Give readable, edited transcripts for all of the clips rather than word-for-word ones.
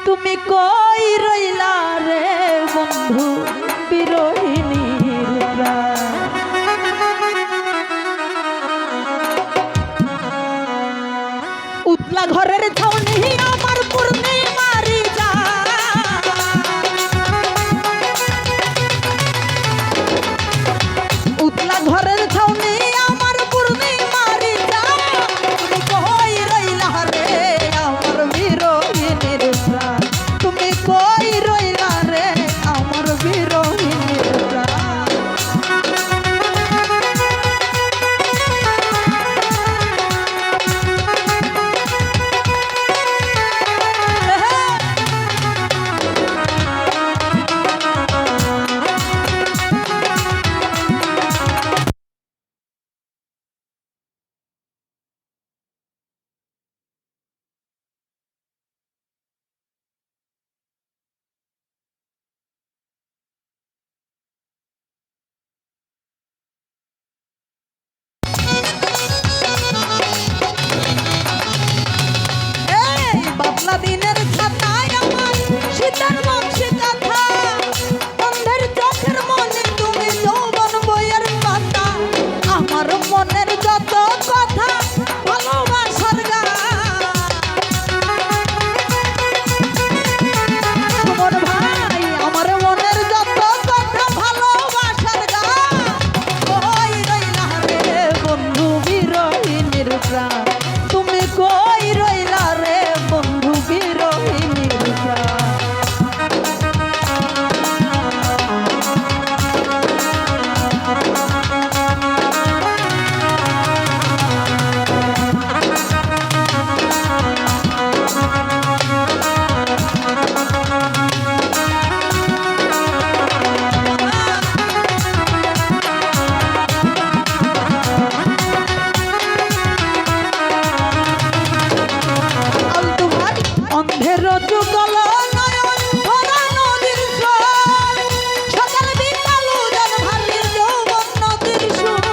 তুমি কই রইলা রে বন্ধু বিরহিণীর প্রাণ। উতলা ঘরের ছাউনি আমার পূর্ণিমারি যা, উতলা ঘরের ছাউনি আমার পূর্ণিমারি যা, তুমি কই রইলা রে আমার বিরহিণীর প্রাণ, তুমি কই রইলা রে আমার বিরহিণীর প্রাণ। বাবলা দিনের ছাতায় আমার শীতের বংশী কথা, অন্ধের চোখের মনে তুমি যৌবন বইয়ের পাতা, আমার মনের যত কথা ভালোবাসার গান, তোমার ভাই আমার মনের যত কথা ভালোবাসার গান, কই রইলা রে বন্ধু বিরহিণীর প্রাণ, তুমি কই রইলা রে বন্ধু বিরহিণীর প্রাণ। অন্ধের যুগল নয়ন ভরা নদীর স্রোত, সকাল বিকাল উজান ভাটির যৌবন নদীর সুর,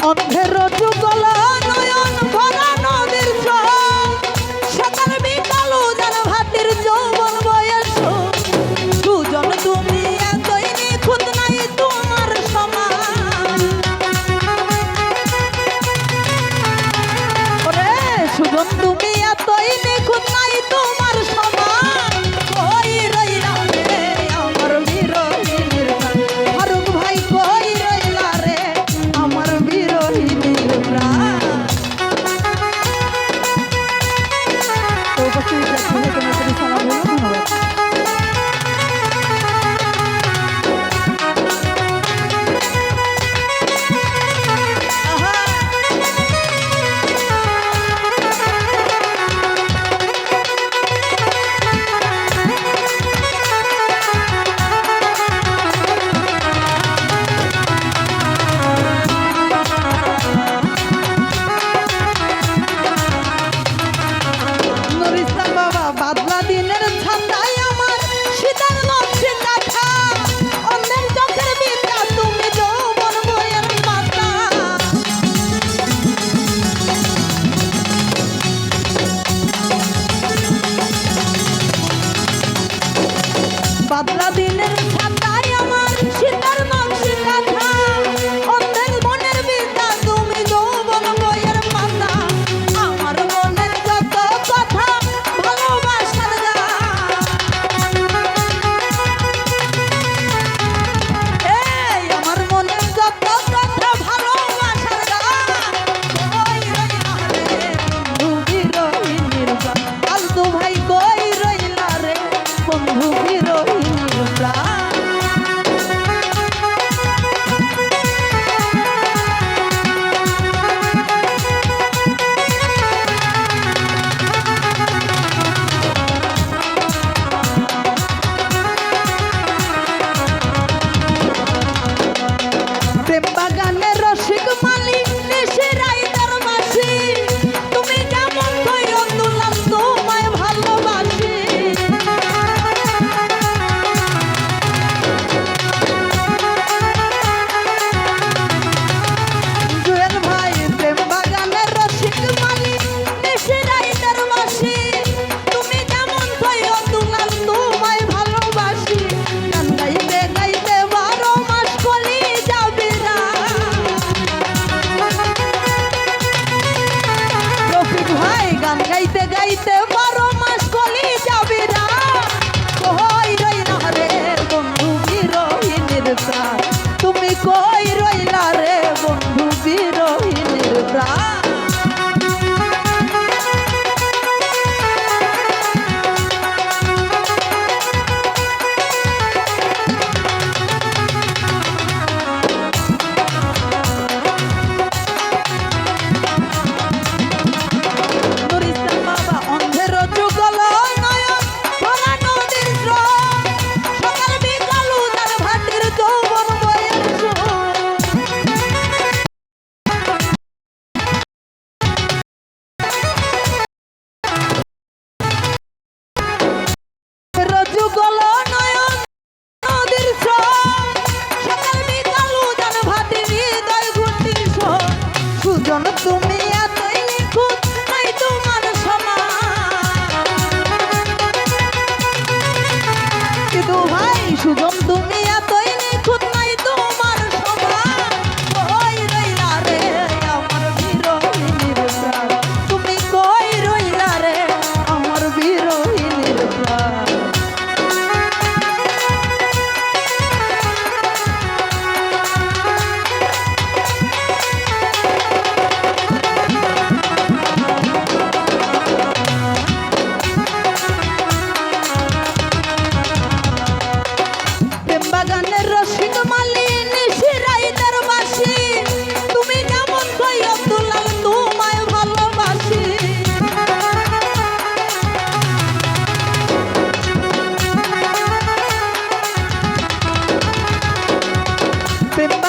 অন্ধের যুগল নয়ন ভরা নদীর স্রোত, সকাল বিকাল উজান ভাটির যৌবন বয়ের সুর, দুজন তুমি এতই নিখুঁত নাই তোমার সমান, প্রেম